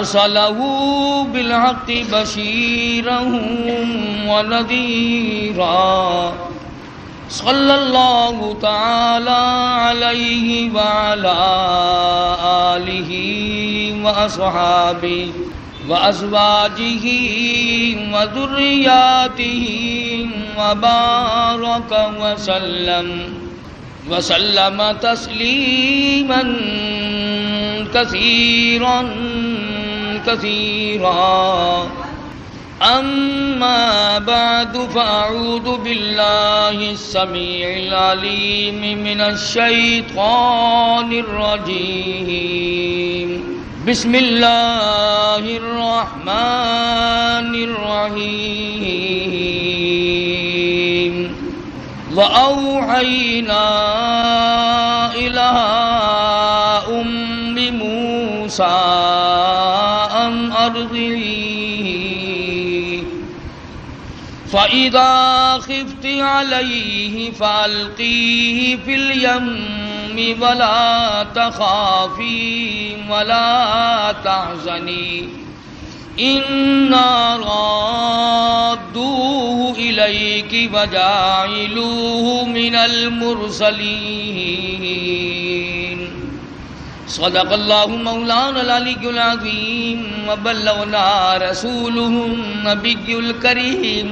أرسله بالحق بشيرا ونذيرا صلى الله تعالى عليه وعلى آله وأصحابه وأزواجه وذرياته وبارك وسلم تسليما كثيرا كثيرا. أما بعد فأعوذ بالله السميع العليم من الشيطان الرجيم. بسم الله الرحمن الرحيم. وأوحينا إلى أم موسى أن أرضعيه فإذا خفت عليه فألقيه في اليم ولا تخافي ولا تحزني إنا رادوه إليك وجاعلوه من المرسلين. صدق الله مولانا العلي العظيم وبلغنا رسوله النبي الكريم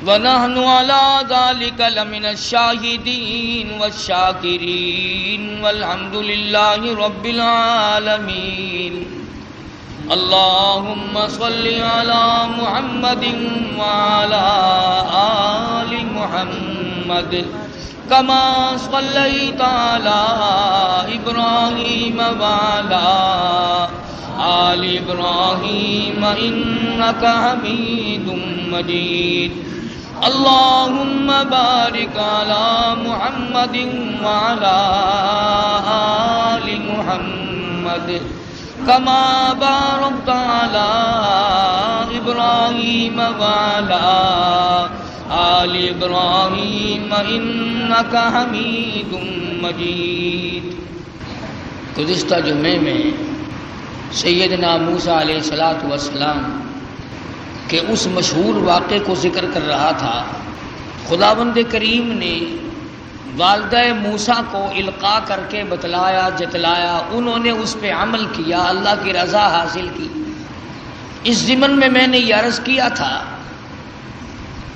ونحن على ذلك لمن الشاهدين والشاكرين والحمد لله رب العالمين. اللهم صل على محمد وعلى آل محمد كما صليت على إبراهيم وعلى آل إبراهيم إنك حميد مجيد. اللهم بارك على محمد وعلى آل محمد كما باركت على إبراهيم وعلى آل إبراهيم إنك حميد مجيد. گزشتہ جمعے میں سیدنا موسیٰ علیہ السلام کے اس مشہور واقعے کو ذکر کر رہا تھا. خداوند کریم نے والدہ موسیٰ کو القاء کر کے بتلایا جتلایا، انہوں نے اس پہ عمل کیا، اللہ کی رضا حاصل کی. اس ضمن میں نے یہ عرض کیا تھا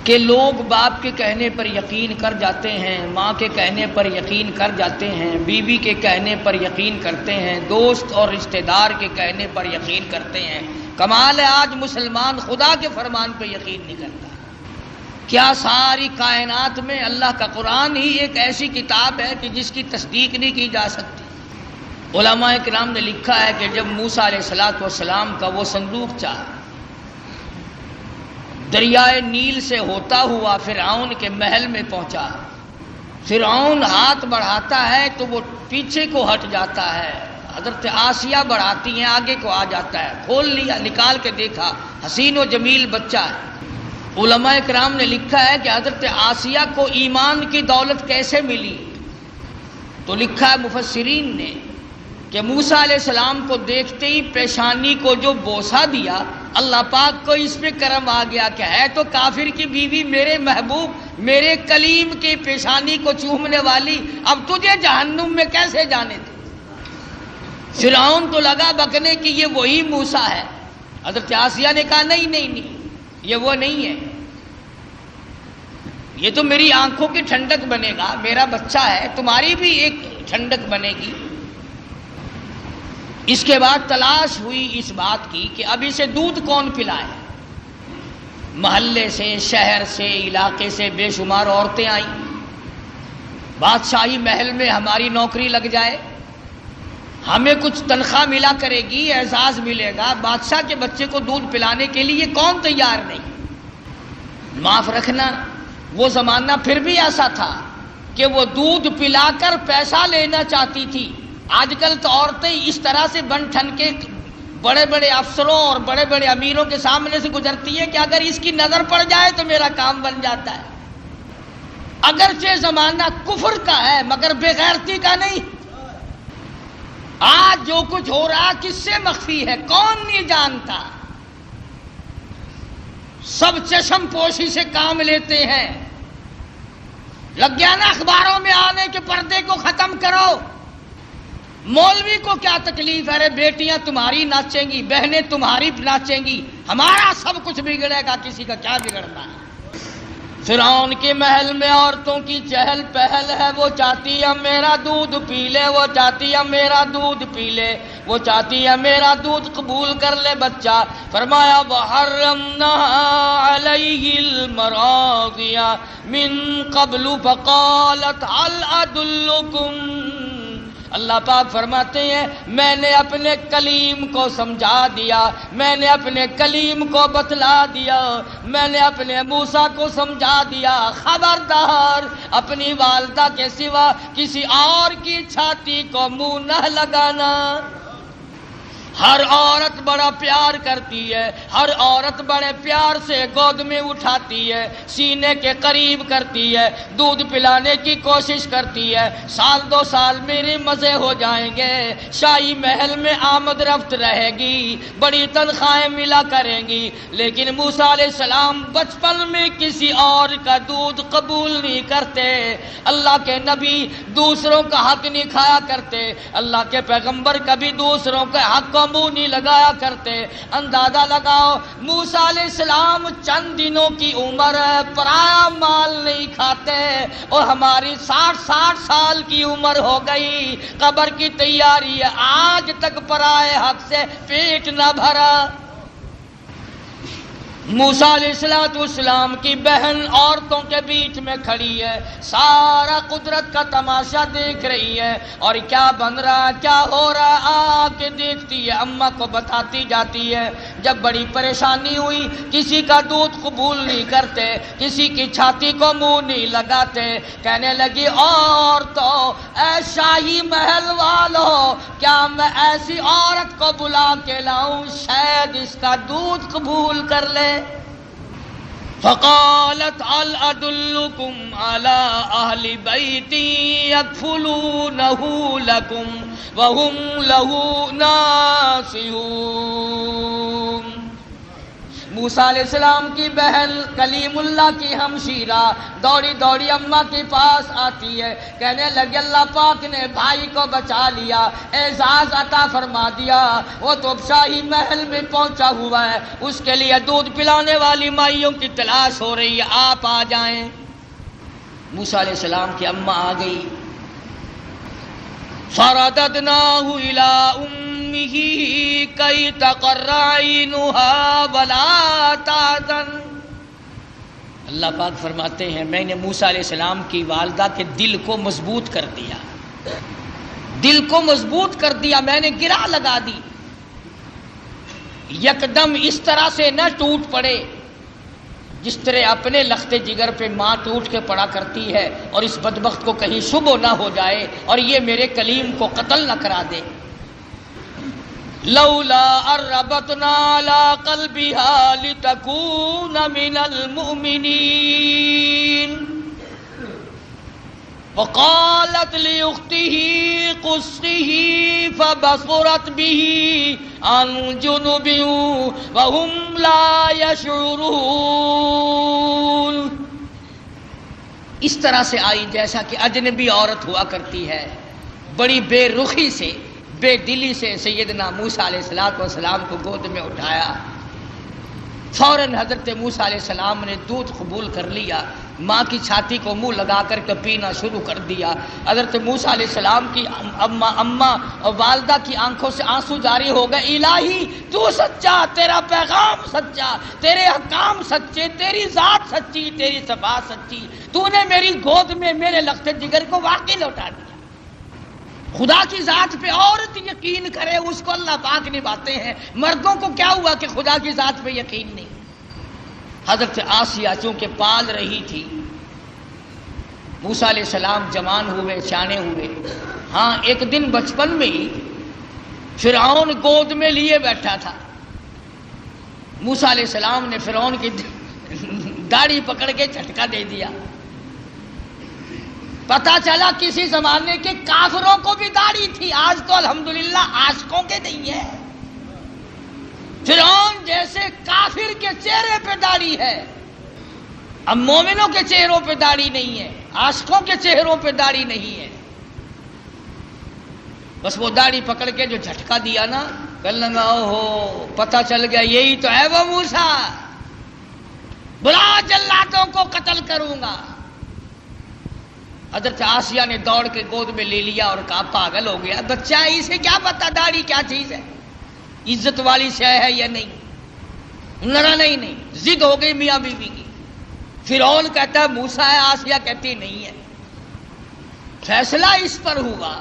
کہ لوگ باپ کے کہنے پر یقین کر جاتے ہیں، ماں کے کہنے پر یقین کر جاتے ہیں، بیوی کے کہنے پر یقین کرتے ہیں، دوست اور رشتہ دار کے کہنے پر یقین کرتے ہیں. کمال ہے آج مسلمان خدا کے فرمان پہ یقین نہیں کرتا. کیا ساری کائنات میں اللہ کا قرآن ہی ایک ایسی کتاب ہے کہ جس کی تصدیق نہیں کی جا سکتی؟ علماء کرام نے لکھا ہے کہ جب موسیٰ علیہ السلام کا وہ صندوق چاہا، دریائے نیل سے ہوتا ہوا فرعون کے محل میں پہنچا. فرعون ہاتھ بڑھاتا ہے تو وہ پیچھے کو ہٹ جاتا ہے، حضرت آسیہ بڑھاتی ہیں آگے کو آ جاتا ہے. کھول لیا، نکال کے دیکھا، حسین و جمیل بچہ ہے. علماء کرام نے لکھا ہے کہ حضرت آسیہ کو ایمان کی دولت کیسے ملی؟ تو لکھا ہے مفسرین نے کہ موسیٰ علیہ السلام کو دیکھتے ہی پیشانی کو جو بوسہ دیا، اللہ پاک کو اس پہ کرم آ گیا کہ ہے تو کافر کی بیوی میرے محبوب میرے کلیم کی پیشانی کو چومنے والی، اب تجھے جہنم میں کیسے جانے دے. فرعون تو لگا بکنے کہ یہ وہی موسیٰ ہے. حضرت آسیہ نے کہا نہیں نہیں نہیں، یہ وہ نہیں ہے، یہ تو میری آنکھوں کی ٹھنڈک بنے گا، میرا بچہ ہے، تمہاری بھی ایک ٹھنڈک بنے گی. اس کے بعد تلاش ہوئی اس بات کی کہ اب اسے دودھ کون پلائے. محلے سے، شہر سے، علاقے سے بے شمار عورتیں آئیں. بادشاہی محل میں ہماری نوکری لگ جائے، ہمیں کچھ تنخواہ ملا کرے گی، اعزاز ملے گا، بادشاہ کے بچے کو دودھ پلانے کے لیے کون تیار نہیں. معاف رکھنا وہ زمانہ پھر بھی ایسا تھا کہ وہ دودھ پلا کر پیسہ لینا چاہتی تھی. آج کل تو عورتیں اس طرح سے بن ٹھن کے بڑے بڑے افسروں اور بڑے بڑے امیروں کے سامنے سے گزرتی ہیں کہ اگر اس کی نظر پڑ جائے تو میرا کام بن جاتا ہے. اگرچہ زمانہ کفر کا ہے مگر بے غیرتی کا نہیں. آج جو کچھ ہو رہا کس سے مخفی ہے؟ کون نہیں جانتا؟ سب چشم پوشی سے کام لیتے ہیں۔ لگ گیا نا اخباروں میں آنے کے پردے کو ختم کرو۔ مولوی کو کیا تکلیف ہے؟ بیٹیاں تمہاری ناچیں گی، بہنیں تمہاری ناچیں گی، ہمارا سب کچھ بگڑے گا، کسی کا کیا بگڑنا ہے؟ فرعون کے محل میں عورتوں کی چہل پہل ہے، وہ چاہتی ہے میرا دودھ پی لے، وہ چاہتی ہے میرا دودھ پی لے، وہ چاہتی ہے میرا دودھ قبول کر لے بچہ۔ فرمایا وَحَرَّمْنَا عَلَيْهِ الْمَرَاضِعَ مِن قَبْلُ فَقَالَتْ هَلْ أَدُلُّكُمْ۔ اللہ پاک فرماتے ہیں میں نے اپنے کلیم کو سمجھا دیا، میں نے اپنے کلیم کو بتلا دیا، میں نے اپنے موسیٰ کو سمجھا دیا، خبردار اپنی والدہ کے سوا کسی اور کی چھاتی کو منہ نہ لگانا۔ ہر عورت بڑا پیار کرتی ہے، ہر عورت بڑے پیار سے گود میں اٹھاتی ہے، سینے کے قریب کرتی ہے، دودھ پلانے کی کوشش کرتی ہے، سال دو سال میرے مزے ہو جائیں گے، شاہی محل میں آمد رفت رہے گی، بڑی تنخواہیں ملا کریں گی، لیکن موسیٰ علیہ السلام بچپن میں کسی اور کا دودھ قبول نہیں کرتے۔ اللہ کے نبی دوسروں کا حق نہیں کھایا کرتے، اللہ کے پیغمبر کبھی دوسروں کے حق کو منہ نہیں لگایا کرتے۔ اندازہ لگاؤ موسیٰ علیہ السلام چند دنوں کی عمر ہے، پرایا مال نہیں کھاتے، اور ہماری 60 سال کی عمر ہو گئی، قبر کی تیاری ہے، آج تک پرائے حق سے پیٹ نہ بھرا۔ موسیٰ علیہ السلام کی بہن عورتوں کے بیچ میں کھڑی ہے، سارا قدرت کا تماشا دیکھ رہی ہے، اور کیا بن رہا کیا ہو رہا آ کے دیکھتی ہے، اماں کو بتاتی جاتی ہے۔ جب بڑی پریشانی ہوئی، کسی کا دودھ قبول نہیں کرتے، کسی کی چھاتی کو منہ نہیں لگاتے، کہنے لگی عورتوں، اے شاہی محل والوں، کیا میں ایسی عورت کو بلا کے لاؤں شاید اس کا دودھ قبول کر لے؟ فقالت هل أدلكم على أهل بيت يكفلونه لكم وهم له ناصحون۔ موسیٰ علیہ السلام کی بہن کلیم اللہ کی ہمشیرہ دوڑی دوڑی اماں کے پاس آتی ہے، کہنے لگی اللہ پاک نے بھائی کو بچا لیا، اعزاز عطا فرما دیا، وہ تو شاہی محل میں پہنچا ہوا ہے، اس کے لیے دودھ پلانے والی مائیوں کی تلاش ہو رہی ہے، آپ آ جائیں۔ موسیٰ علیہ السلام کی اماں آ گئی۔ فرددناہ الی امہ کی تقر عینہا ولا تحزن۔ اللہ پاک فرماتے ہیں میں نے موسیٰ علیہ السلام کی والدہ کے دل کو مضبوط کر دیا، دل کو مضبوط کر دیا، میں نے گرہ لگا دی، یکدم اس طرح سے نہ ٹوٹ پڑے جس طرح اپنے لخت جگر پہ ماں ٹوٹ کے پڑا کرتی ہے، اور اس بدبخت کو کہیں شبہ نہ ہو جائے اور یہ میرے کلیم کو قتل نہ کرا دے۔ لولا اربتنا علی قلبها لتکون من المؤمنین وقالت لأخته قصه فبصرت به عن جنب وهم لا يشعرون۔ اس طرح سے آئی جیسا کہ اجنبی عورت ہوا کرتی ہے، بڑی بے رخی سے بے دلی سے سیدنا موسیٰ علیہ السلام کو گود میں اٹھایا۔ فوراً حضرت موسیٰ علیہ السلام نے دودھ قبول کر لیا، ماں کی چھاتی کو منہ لگا کر کے پینا شروع کر دیا۔ حضرت موسیٰ علیہ السلام کی اماں اور والدہ کی آنکھوں سے آنسو جاری ہو گئے، الہی تو سچا، تیرا پیغام سچا، تیرے احکام سچے، تیری ذات سچی، تیری صفات سچی، تو نے میری گود میں میرے لخت جگر کو واقعی لوٹا دیا۔ خدا کی ذات پہ عورت یقین کرے اس کو اللہ پاک نبھاتے ہیں، مردوں کو کیا ہوا کہ خدا کی ذات پہ یقین نہیں۔ حضرت آسیہ چونکہ پال رہی تھی، موسیٰ علیہ السلام جوان ہوئے، سیانے ہوئے، ہاں ایک دن بچپن میں ہی فرعون گود میں لیے بیٹھا تھا، موسیٰ علیہ السلام نے فرعون کی داڑھی پکڑ کے جھٹکا دے دیا، پتا چلا کسی زمانے کے کافروں کو بھی داڑھی تھی، آج تو الحمدللہ عاشقوں کے نہیں ہے۔ فرعون جیسے کافر کے چہرے پہ داڑھی ہے، اب مومنوں کے چہروں پہ داڑھی نہیں ہے، عاشقوں کے چہروں پہ داڑھی نہیں ہے۔ بس وہ داڑھی پکڑ کے جو جھٹکا دیا نا، کہنے لگا اوہو پتہ چل گیا یہی تو ہے وہ موسیٰ، بلا جلاتوں کو قتل کروں گا۔ حضرت آسیہ نے دوڑ کے گود میں لے لیا اور کہا پاگل ہو گیا بچہ ہے، اسے کیا پتا داڑھی کیا چیز ہے، عزت والی شے ہے یا نہیں۔ نہیں، ضد ہو گئی میاں بیوی کی۔ فرعون کہتا ہے موسیٰ ہے، آسیہ کہتی نہیں ہے۔ فیصلہ اس پر ہوا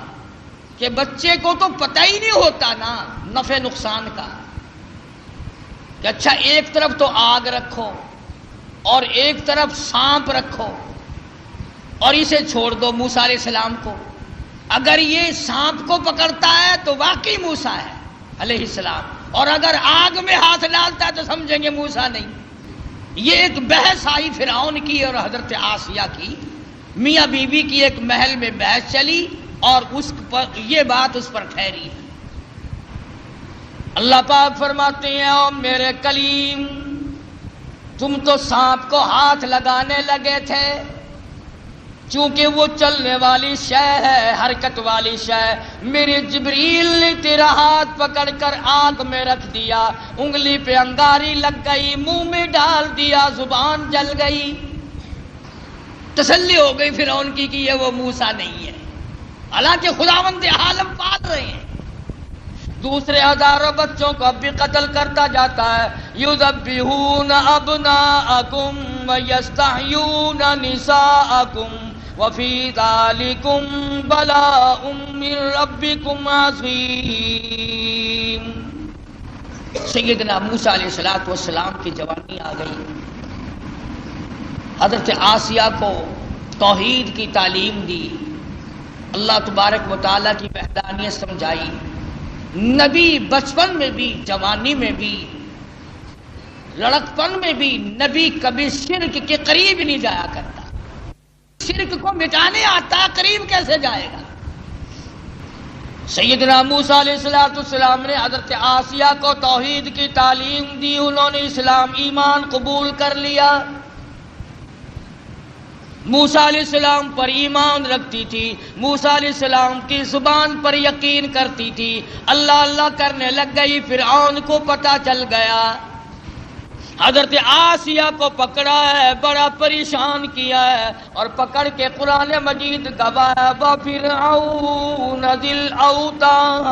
کہ بچے کو تو پتہ ہی نہیں ہوتا نا نفع نقصان کا، کہ اچھا ایک طرف تو آگ رکھو اور ایک طرف سانپ رکھو اور اسے چھوڑ دو موسیٰ علیہ السلام کو۔ اگر یہ سانپ کو پکڑتا ہے تو واقعی موسیٰ ہے علیہ السلام، اور اگر آگ میں ہاتھ ڈالتا ہے تو سمجھیں گے موسیٰ نہیں۔ یہ ایک بحث آئی فرعون کی اور حضرت آسیہ کی، میاں بیوی کی ایک محل میں بحث چلی اور اس پر یہ بات اس پر ٹھہری۔ اللہ پاک فرماتے ہیں او میرے کلیم، تم تو سانپ کو ہاتھ لگانے لگے تھے، چونکہ وہ چلنے والی شے ہے، حرکت والی شے، میرے جبریل نے تیرا ہاتھ پکڑ کر آگ میں رکھ دیا، انگلی پہ انگاری لگ گئی، منہ میں ڈال دیا، زبان جل گئی۔ تسلی ہو گئی فرعون کی کہ یہ وہ موسیٰ نہیں ہے، حالانکہ خداوند عالم پال رہے ہیں۔ دوسرے ہزاروں بچوں کو اب بھی قتل کرتا جاتا ہے، یذبحون ابناءکم ویستحیون نساءکم وفی ذالکم بلاء من ربکم عظیم۔ سیدنا موسیٰ علیہ السلام کی جوانی آ گئی، حضرت آسیہ کو توحید کی تعلیم دی، اللہ تبارک و تعالیٰ کی وحدانیت سمجھائی۔ نبی بچپن میں بھی، جوانی میں بھی، لڑکپن میں بھی نبی کبھی شرک کے قریب نہیں جایا کرتا۔ شرک کو مٹانے آتا، قریب کیسے جائے گا؟ سیدنا موسیٰ علیہ السلام نے حضرت آسیہ کو توحید کی تعلیم دی، انہوں نے اسلام ایمان قبول کر لیا۔ موسیٰ علیہ السلام پر ایمان رکھتی تھی، موسیٰ علیہ السلام کی زبان پر یقین کرتی تھی، اللہ اللہ کرنے لگ گئی۔ فرعون کو پتہ چل گیا، حضرت آسیہ کو پکڑا ہے، بڑا پریشان کیا ہے، اور پکڑ کے قرآن مجید گوایا وَفِرْعَوْنَ ذِي الْأَوْتَادِ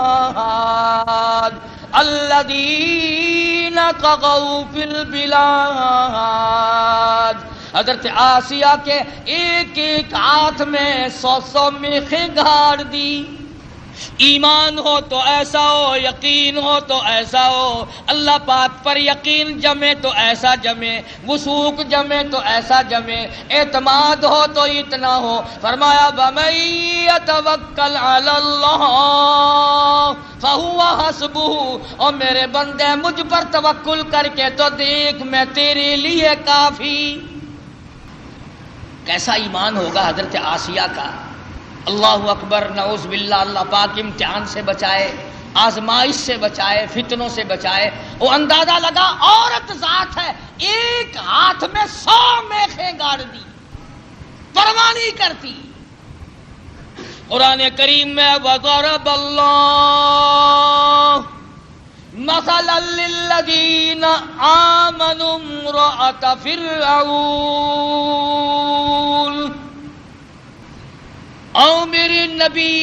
الَّذِينَ طَغَوْا فِي الْبِلَادِ۔ حضرت آسیہ کے ایک ایک ہاتھ میں 100 میخیں گاڑ دی۔ ایمان ہو تو ایسا ہو، یقین ہو تو ایسا ہو، اللہ پاک پر یقین جمے تو ایسا جمے، وثوق جمے تو ایسا جمے، اعتماد ہو تو اتنا ہو۔ فرمایا وَمَن يَتَوَکَّلْ عَلَى اللَّهِ فَهُوَ حَسْبُهُ، اور میرے بندے مجھ پر توکل کر کے تو دیکھ میں تیرے لیے کافی۔ کیسا ایمان ہوگا حضرت آسیہ کا، اللہ اکبر، نعوذ باللہ، اللہ پاک امتحان سے بچائے، آزمائش سے بچائے، فتنوں سے بچائے۔ وہ اندازہ لگا عورت ذات ہے، ایک ہاتھ میں 100 میخیں گاڑ دی، پرواہ نہیں کرتی۔ قرآن کریم میں وَضَرَبَ اللَّهُ مَثَلًا لِلَّذِينَ آمَنُوا امْرَأَتَ فِرْعَوْنَ، او میرے نبی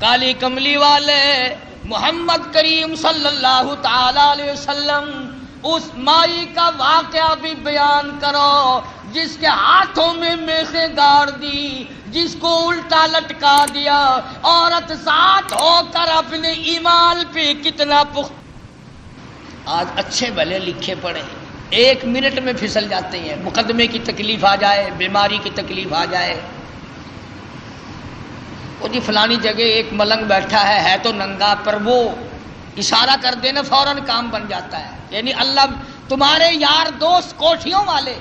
کالی کملی والے محمد کریم صلی اللہ تعالی علیہ وسلم، اس مائی کا واقعہ بھی بیان کرو جس کے ہاتھوں میں میخیں گاڑ دی، جس کو الٹا لٹکا دیا، عورت ذات ہو کر اپنے ایمان پہ کتنا پخت۔ آج اچھے بھلے لکھے پڑھے 1 منٹ میں پھسل جاتے ہیں، مقدمے کی تکلیف آ جائے، بیماری کی تکلیف آ جائے، وہ جی فلانی جگہ ایک ملنگ بیٹھا ہے تو ننگا، پر وہ اشارہ کر دینا فوراً کام بن جاتا ہے۔ یعنی اللہ تمہارے یار دوست کوٹھیوں والے،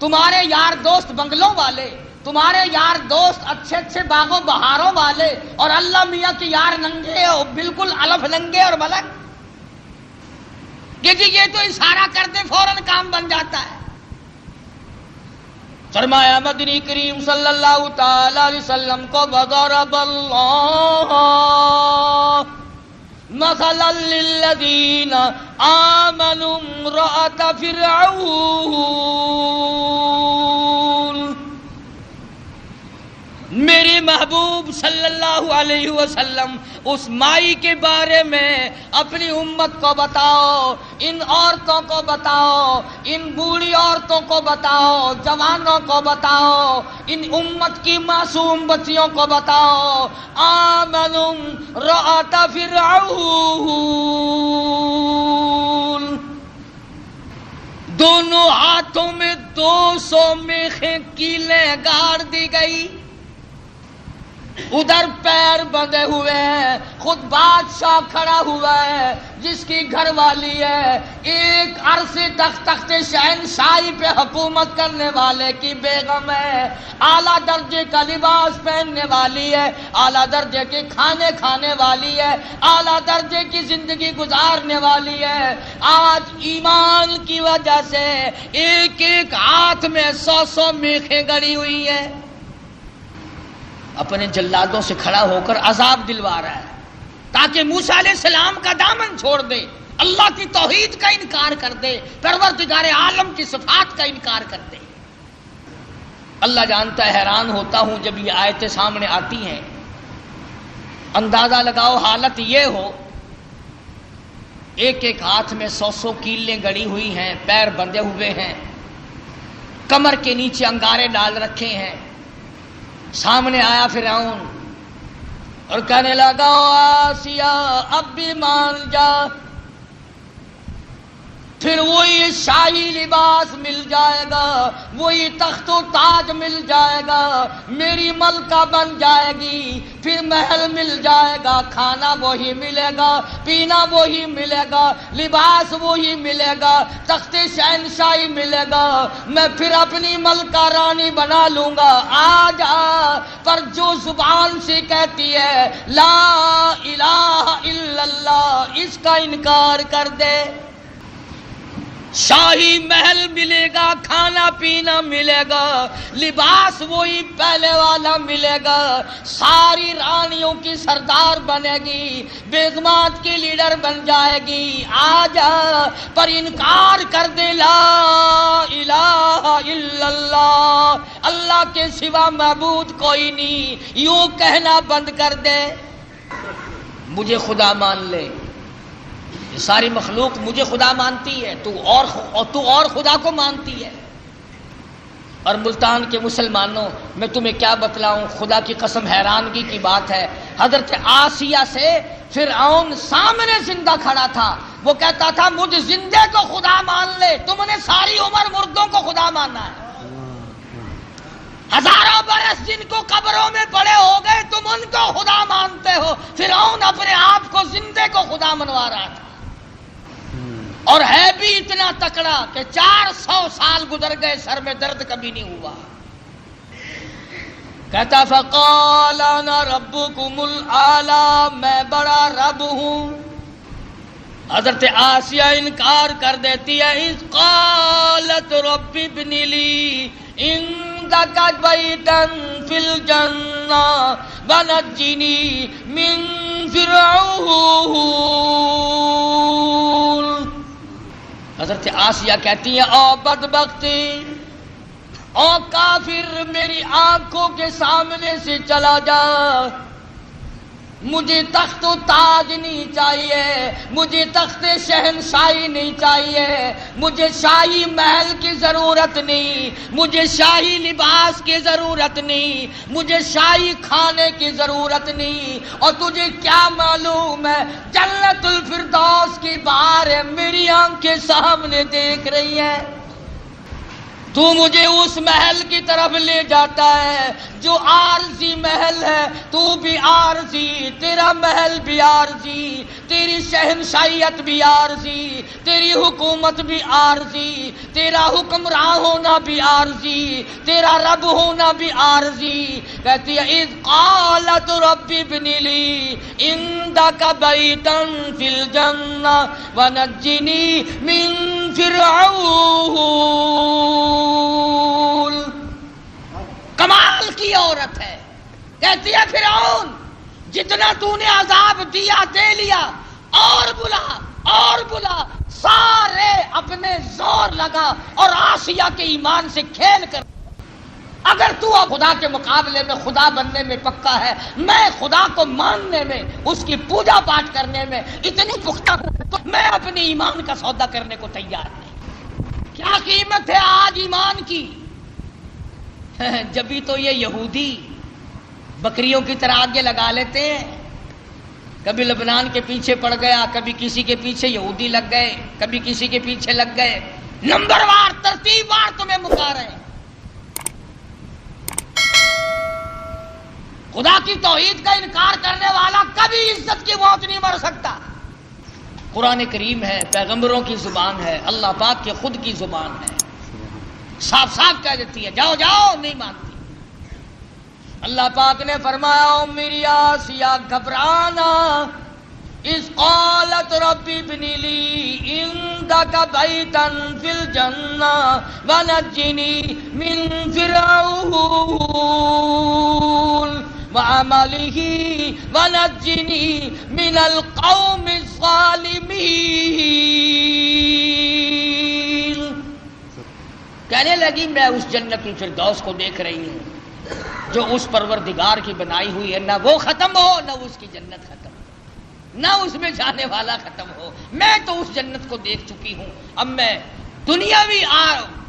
تمہارے یار دوست بنگلوں والے، تمہارے یار دوست اچھے اچھے باغوں بہاروں والے اور اللہ میاں کے یار ننگے اور بالکل الف ننگے اور ملک، کہ جی یہ تو اشارہ کرتے فوراً کام بن جاتا ہے۔ فرمایا مدنی کریم صلی اللہ تعالی علیہ وسلم کو وضرب اللہ مثلا للذین آمنوا امرأۃ فرعون، میرے محبوب صلی اللہ علیہ وسلم اس مائی کے بارے میں اپنی امت کو بتاؤ، ان عورتوں کو بتاؤ، ان بوڑھی عورتوں کو بتاؤ، جوانوں کو بتاؤ، ان امت کی معصوم بچیوں کو بتاؤ، آمنوا امرأۃ فرعون، دونوں ہاتھوں میں 200 میخیں کیلیں گاڑ دی گئی، ادھر پیر بندھے ہوئے ہیں، خود بادشاہ کھڑا ہوا ہے جس کی گھر والی ہے ایک عرصے تک تخت شہنشاہی پہ حکومت کرنے والے کی بیگم ہے، اعلیٰ درجے کا لباس پہننے والی ہے، اعلیٰ درجے کے کھانے کھانے والی ہے، اعلیٰ درجے کی زندگی گزارنے والی ہے، آج ایمان کی وجہ سے ایک ایک ہاتھ میں 100 میخیں گڑی ہوئی ہے، اپنے جلادوں سے کھڑا ہو کر عذاب دلوا رہا ہے تاکہ موسیٰ علیہ السلام کا دامن چھوڑ دے، اللہ کی توحید کا انکار کر دے، پروردگار عالم کی صفات کا انکار کر دے۔ اللہ جانتا ہے حیران ہوتا ہوں جب یہ آیتیں سامنے آتی ہیں، اندازہ لگاؤ حالت یہ ہو ایک ایک ہاتھ میں 100 کیلیں گڑی ہوئی ہیں، پیر بندھے ہوئے ہیں، کمر کے نیچے انگارے ڈال رکھے ہیں، سامنے آیا فرعون اور کہنے لگا آسیہ اب بھی مان جا، پھر وہی شاہی لباس مل جائے گا، وہی تخت و تاج مل جائے گا، میری ملکہ بن جائے گی، پھر محل مل جائے گا، کھانا وہی ملے گا، پینا وہی ملے گا، لباس وہی ملے گا، تخت شہنشاہی ملے گا، میں پھر اپنی ملکہ رانی بنا لوں گا، آ جا، پر جو زبان سے کہتی ہے لا الہ الا اللہ اس کا انکار کر دے، شاہی محل ملے گا، کھانا پینا ملے گا، لباس وہی پہلے والا ملے گا، ساری رانیوں کی سردار بنے گی، بیگمات کی لیڈر بن جائے گی، آ جا، پر انکار کر دے لا الہ الا اللہ، اللہ کے سوا معبود کوئی نہیں، یوں کہنا بند کر دے، مجھے خدا مان لے، ساری مخلوق مجھے خدا مانتی ہے، تو اور خدا کو مانتی ہے۔ اور ملتان کے مسلمانوں میں تمہیں کیا بتلاؤں، خدا کی قسم حیرانگی کی بات ہے، حضرت آسیہ سے فرعون سامنے زندہ کھڑا تھا، وہ کہتا تھا مجھ زندے کو خدا مان لے، تم نے ساری عمر مردوں کو خدا ماننا ہے، ہزاروں برس جن کو قبروں میں پڑے ہو گئے تم ان کو خدا مانتے ہو، فرعون اپنے آپ کو زندے کو خدا منوا رہا تھا، اور ہے بھی اتنا تکڑا کہ 400 سال گزر گئے سر میں درد کبھی نہیں ہوا، کہتا فقال انا ربکم الاعلی، میں بڑا رب ہوں۔ حضرت آسیہ انکار کر دیتی ہے، اذ قالت رب ابن لی عندک بیتا فی الجنہ ونجنی من فرعون، حضرت آسیہ کہتی ہیں او بدبختی، او کافر، میری آنکھوں کے سامنے سے چلا جا، مجھے تخت و تاج نہیں چاہیے، مجھے تخت شہنشاہی نہیں چاہیے، مجھے شاہی محل کی ضرورت نہیں، مجھے شاہی لباس کی ضرورت نہیں، مجھے شاہی کھانے کی ضرورت نہیں، اور تجھے کیا معلوم ہے جنت الفردوس کی بہاریں میری آنکھ کے سامنے دیکھ رہی ہیں، تو مجھے اس محل کی طرف لے جاتا ہے جو عارضی محل ہے، تو بھی عارضی، تیرا محل بھی عارضی، تیری شہنشاہیت بھی عارضی، تیری حکومت بھی عارضی، تیرا حکمراں ہونا بھی عارضی، تیرا رب ہونا بھی عارضی۔ کہتی ہے اذ قالت رب ابن لی عندک بیتا فی الجنہ ونجنی من فرعون۔ کمال کی عورت ہے، کہتی ہے فرعون جتنا تو نے عذاب دیا دے لیا، اور بلا، سارے اپنے زور لگا اور آسیہ کے ایمان سے کھیل کر، اگر تو اب خدا کے مقابلے میں خدا بننے میں پکا ہے، میں خدا کو ماننے میں، اس کی پوجا پاٹ کرنے میں اتنی پختہ ہوں، تو میں اپنے ایمان کا سودا کرنے کو تیار نہیں۔ کیا قیمت ہے آج ایمان کی؟ جبھی تو یہ یہودی بکریوں کی طرح آگے لگا لیتے ہیں، کبھی لبنان کے پیچھے پڑ گیا، کبھی کسی کے پیچھے یہودی لگ گئے، کبھی کسی کے پیچھے لگ گئے، نمبر وار ترتیب وار تمہیں مکا رہے ہیں۔ خدا کی توحید کا انکار کرنے والا کبھی عزت کی موت نہیں مر سکتا۔ قرآن کریم ہے، پیغمبروں کی زبان ہے، اللہ پاک کے خود کی زبان ہے، صاف صاف کہہ دیتی ہے جاؤ جاؤ، نہیں مانتی۔ اللہ پاک نے فرمایا او میری آسیہ گھبرانا، اذ قالت رب ابن لی عندک بیتا فی الجنہ ونجنی من فرعون وعملہ ونجنی من القوم الظالمین۔ کہنے لگی میں اس جنت الفردوس کو دیکھ رہی ہوں جو اس پروردگار کی بنائی ہوئی ہے، نہ وہ ختم ہو نہ اس کی جنت ختم ہو، نہ اس میں جانے والا ختم ہو۔ میں تو اس جنت کو دیکھ چکی ہوں، اب میں دنیاوی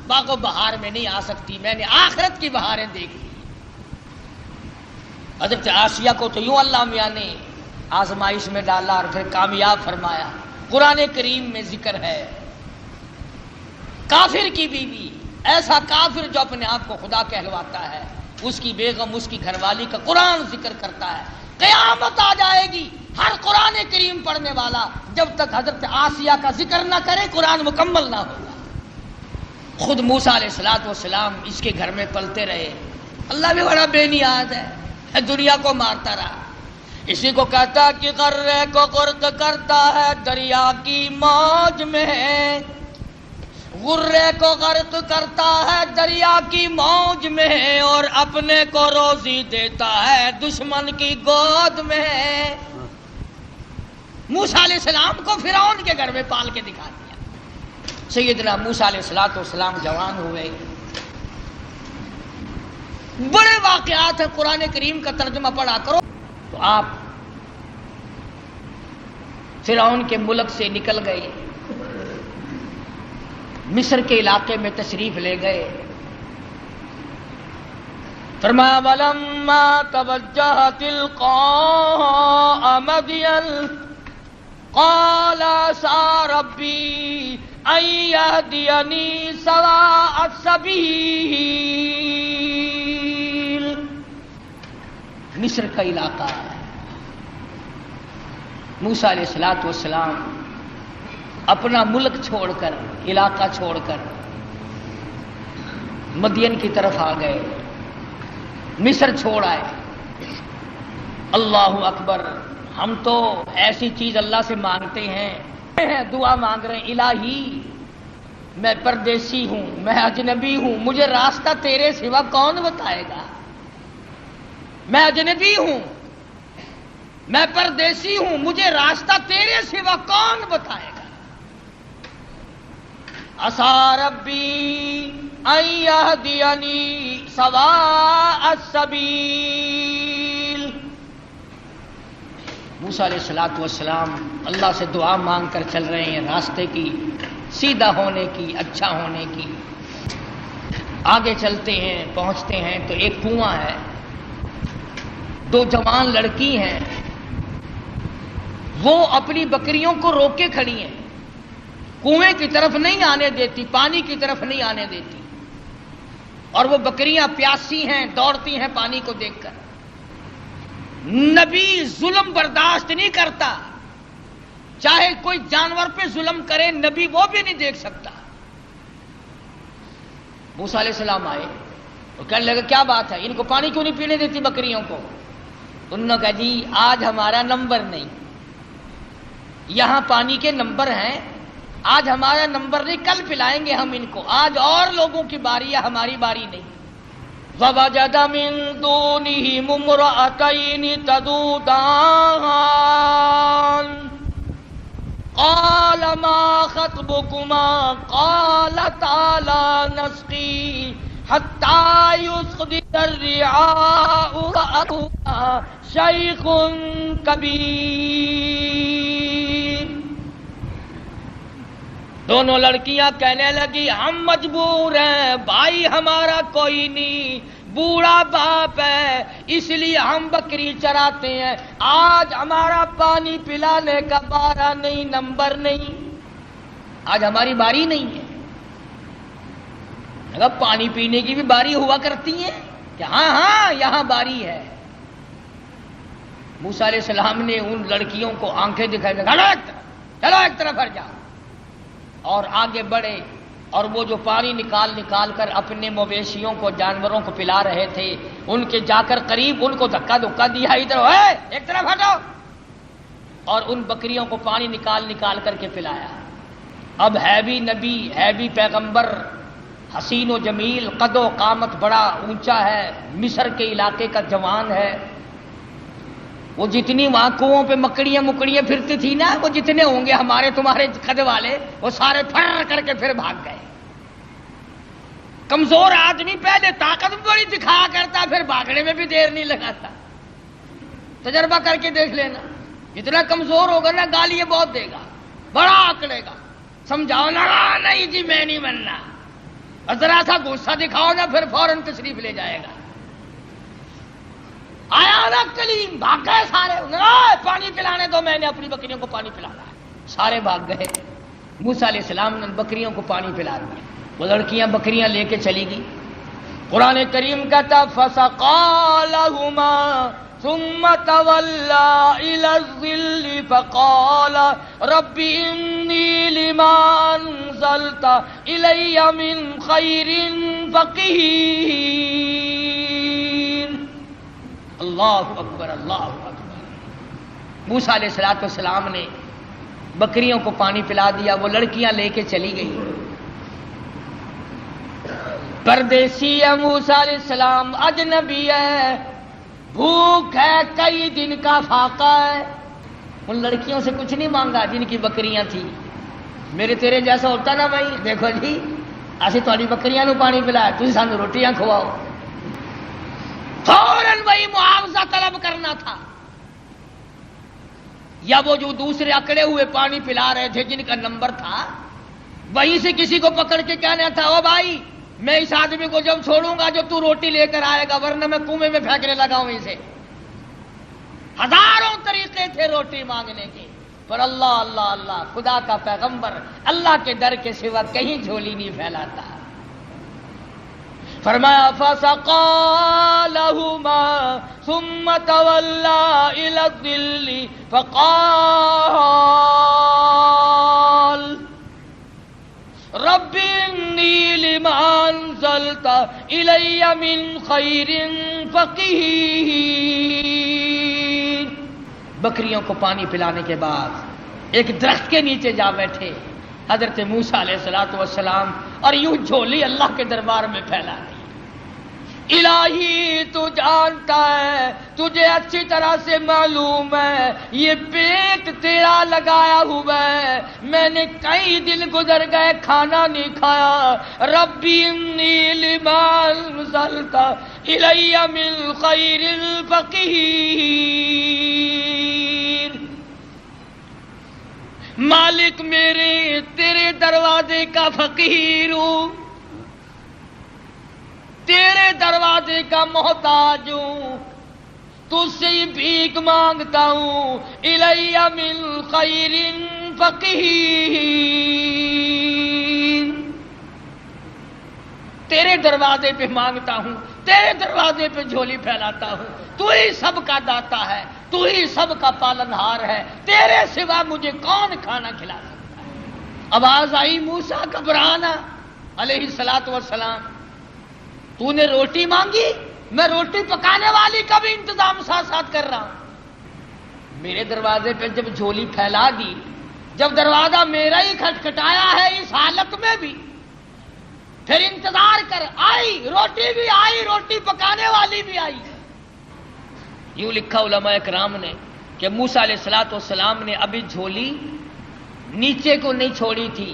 باغ و بہار میں نہیں آ سکتی، میں نے آخرت کی بہاریں دیکھ لی۔ حضرت آسیہ کو تو یوں اللہ میاں نے آزمائش میں ڈالا اور پھر کامیاب فرمایا۔ قرآن کریم میں ذکر ہے کافر کی بیوی، ایسا کافر جو اپنے آپ کو خدا کہلواتا ہے، اس کی بیگم، اس کی گھر والی کا قرآن ذکر کرتا ہے۔ قیامت آ جائے گی، ہر قرآن کریم پڑھنے والا جب تک حضرت آسیہ کا ذکر نہ کرے قرآن مکمل نہ ہوگا۔ خود موسیٰ علیہ السلام اس کے گھر میں پلتے رہے، اللہ بھی بڑا بے نیاز ہے، دنیا کو مارتا رہا۔ اسی کو کہتا کہ غرے کو غرق کرتا ہے دریا کی موج میں، غرے کو غرق کرتا ہے دریا کی موج میں، اور اپنے کو روزی دیتا ہے دشمن کی گود میں۔ موسیٰ علیہ السلام کو فرعون کے گھر میں پال کے دکھا دیا۔ سیدنا موسیٰ علیہ السلام جوان ہوئے، بڑے واقعات ہیں، قرآن کریم کا ترجمہ پڑھا کرو تو آپ فرعون کے ملک سے نکل گئے، مصر کے علاقے میں تشریف لے گئے۔ فرمایا وَلَمَّا تَوَجَّهَ تِلْقَاءَ مَدْيَنَ قَالَ عَسَىٰ رَبِّي أَن يَهْدِيَنِي سَوَاءَ السَّبِيلِ۔ مصر کا علاقہ ہے۔ موسیٰ علیہ السلام اپنا ملک چھوڑ کر، علاقہ چھوڑ کر مدین کی طرف آ گئے، مصر چھوڑ آئے۔ اللہ اکبر، ہم تو ایسی چیز اللہ سے مانگتے ہیں، دعا مانگ رہے ہیں الہی میں پردیسی ہوں، میں اجنبی ہوں، مجھے راستہ تیرے سوا کون بتائے گا؟ میں اجنبی ہوں، میں پردیسی ہوں، مجھے راستہ تیرے سوا کون بتائے گا؟ عَسَىٰ رَبِّي أَن يَهْدِيَنِي سَوَاءَ السَّبِيلِ۔ موسیٰ علیہ السلام اللہ سے دعا مانگ کر چل رہے ہیں راستے کی، سیدھا ہونے کی، اچھا ہونے کی۔ آگے چلتے ہیں، پہنچتے ہیں تو ایک کنواں ہے، دو جوان لڑکی ہیں، وہ اپنی بکریوں کو روک کے کھڑی ہیں، کنویں کی طرف نہیں آنے دیتی، پانی کی طرف نہیں آنے دیتی۔ اور وہ بکریاں پیاسی ہیں، دوڑتی ہیں پانی کو دیکھ کر۔ نبی ظلم برداشت نہیں کرتا، چاہے کوئی جانور پہ ظلم کرے نبی وہ بھی نہیں دیکھ سکتا۔ موسیٰ علیہ السلام آئے اور کہنے لگے کیا بات ہے، ان کو پانی کیوں نہیں پینے دیتی بکریوں کو؟ انہوں نے کہا جی آج ہمارا نمبر نہیں، یہاں پانی کے نمبر ہیں، آج ہمارا نمبر نہیں، کل پلائیں گے ہم ان کو، آج اور لوگوں کی باری ہے، ہماری باری نہیں۔ وَوَجَدَ مِن دُونِهِمُ امْرَأَتَيْنِ تَذُودَانِ قَالَ مَا خَطْبُكُمَا قَالَتَا لَا نَسْقِي حَتَّى يُصْدِرَ الرِّعَاءُ وَأَبُونَا شَيْخٌ كَبِيرٌ۔ دونوں لڑکیاں کہنے لگی ہم مجبور ہیں، بھائی ہمارا کوئی نہیں، بوڑھا باپ ہے، اس لیے ہم بکری چراتے ہیں، آج ہمارا پانی پلانے کا بارہ نہیں، نمبر نہیں، آج ہماری باری نہیں ہے۔ اگر پانی پینے کی بھی باری ہوا کرتی ہے کہ ہاں ہاں یہاں باری ہے۔ موسیٰ علیہ السلام نے ان لڑکیوں کو آنکھیں دکھائی، چلو ایک طرف ہٹ جاؤ، اور آگے بڑھے، اور وہ جو پانی نکال نکال کر اپنے مویشیوں کو، جانوروں کو پلا رہے تھے، ان کے جا کر قریب ان کو دھکا دھکا دیا، ادھر ایک طرف ہٹو، اور ان بکریوں کو پانی نکال نکال کر کے پلایا۔ اب ہے بھی نبی، ہے بھی پیغمبر، حسین و جمیل، قد و قامت بڑا اونچا ہے، مصر کے علاقے کا جوان ہے، وہ جتنی وہاں کنووں پہ مکڑیاں پھرتی تھی نا، وہ جتنے ہوں گے ہمارے تمہارے قد والے، وہ سارے پھر کر کے پھر بھاگ گئے۔ کمزور آدمی پہلے طاقت بڑی دکھایا کرتا، پھر بھاگنے میں بھی دیر نہیں لگاتا۔ تجربہ کر کے دیکھ لینا، جتنا کمزور ہوگا نا گالیاں بہت دے گا، بڑا آکڑے گا، سمجھاؤ نا نہیں جی میں نہیں بننا، اور ذرا سا غصہ دکھاؤ نا پھر فوراً تشریف لے جائے گا۔ آیا نا کلیم، بھاگ گئے سارے، پانی پلانے دو، میں نے اپنی بکریوں کو پانی پلانا ہے، سارے بھاگ گئے۔ موسیٰ علیہ السلام نے بکریوں کو پانی پلا دیا، وہ لڑکیاں بکریاں لے کے چلی گئی۔ قرآن کریم کہتا فَسَقَى لَهُمَا ثُمَّ تَوَلَّى إِلَى الظِّلِّ فَقَالَ رَبِّ إِنِّي لِمَا أَنزَلْتَ إِلَيَّ مِنْ خَيْرٍ فَقِيرٌ۔ اللہ اکبر، اللہ اکبر۔ موسیٰ علیہ السلام نے بکریوں کو پانی پلا دیا، وہ لڑکیاں لے کے چلی گئی۔ پردیسی ہے موسیٰ علیہ السلام، اجنبی ہے، بھوک ہے، کئی دن کا فاقہ ہے، ان لڑکیوں سے کچھ نہیں مانگا جن کی بکریاں تھیں۔ میرے تیرے جیسا ہوتا نا بھائی، دیکھو جی اسی تھوڑی بکریاں نو پانی پلایا، تھی سانو روٹیاں کھواؤ، فوراً وہی معاوضہ طلب کرنا تھا۔ یا وہ جو دوسرے اکڑے ہوئے پانی پلا رہے تھے جن کا نمبر تھا، وہیں سے کسی کو پکڑ کے کہنا تھا او بھائی میں اس آدمی کو جب چھوڑوں گا جو تو روٹی لے کر آئے گا، ورنہ میں کنویں میں پھینکنے لگا ہوں اسے۔ ہزاروں طریقے تھے روٹی مانگنے کے، پر اللہ اللہ اللہ، خدا کا پیغمبر اللہ کے در کے سوا کہیں جھولی نہیں پھیلاتا۔ فرمایا فَسَقَى لَهُمَا ثُمَّ تَوَلَّى إِلَى الظِّلِّ فَقَالَ رَبِّ إِنِّي لِمَا أَنزَلْتَ إِلَيَّ مِنْ خَيْرٍ فَقِيرٌ۔ بکریوں کو پانی پلانے کے بعد ایک درخت کے نیچے جا بیٹھے حضرت موسیٰ علیہ السلام، اور یوں جھولی اللہ کے دربار میں پھیلا دی۔ الہی تو جانتا ہے، تجھے اچھی طرح سے معلوم ہے یہ پیٹ تیرا لگایا ہوا ہے، میں نے کئی دن گزر گئے کھانا نہیں کھایا، ربی انی لما انزلت الی من خیر فقیر۔ مالک میرے تیرے دروازے کا فقیر ہوں، تیرے دروازے کا محتاج ہوں، تجھ سے ہی بھیک مانگتا ہوں، الی من خیر فقیر۔ تیرے دروازے پہ مانگتا ہوں، تیرے دروازے پہ جھولی پھیلاتا ہوں، تو ہی سب کا داتا ہے، تو ہی سب کا پالنہار ہے، تیرے سوا مجھے کون کھانا کھلا سکتا ہے؟ آواز آئی موسیٰ گھبرانا علیہ الصلوۃ والسلام، تو نے روٹی مانگی، میں روٹی پکانے والی کا بھی انتظام ساتھ ساتھ کر رہا ہوں۔ میرے دروازے پہ جب جھولی پھیلا دی، جب دروازہ میرا ہی کھٹکھٹایا ہے اس حالت میں بھی، پھر انتظار کر، آئی روٹی بھی آئی، روٹی پکانے والی بھی آئی۔ یوں لکھا علماء کرام نے کہ موسیٰ علیہ الصلوۃ والسلام نے ابھی جھولی نیچے کو نہیں چھوڑی تھی۔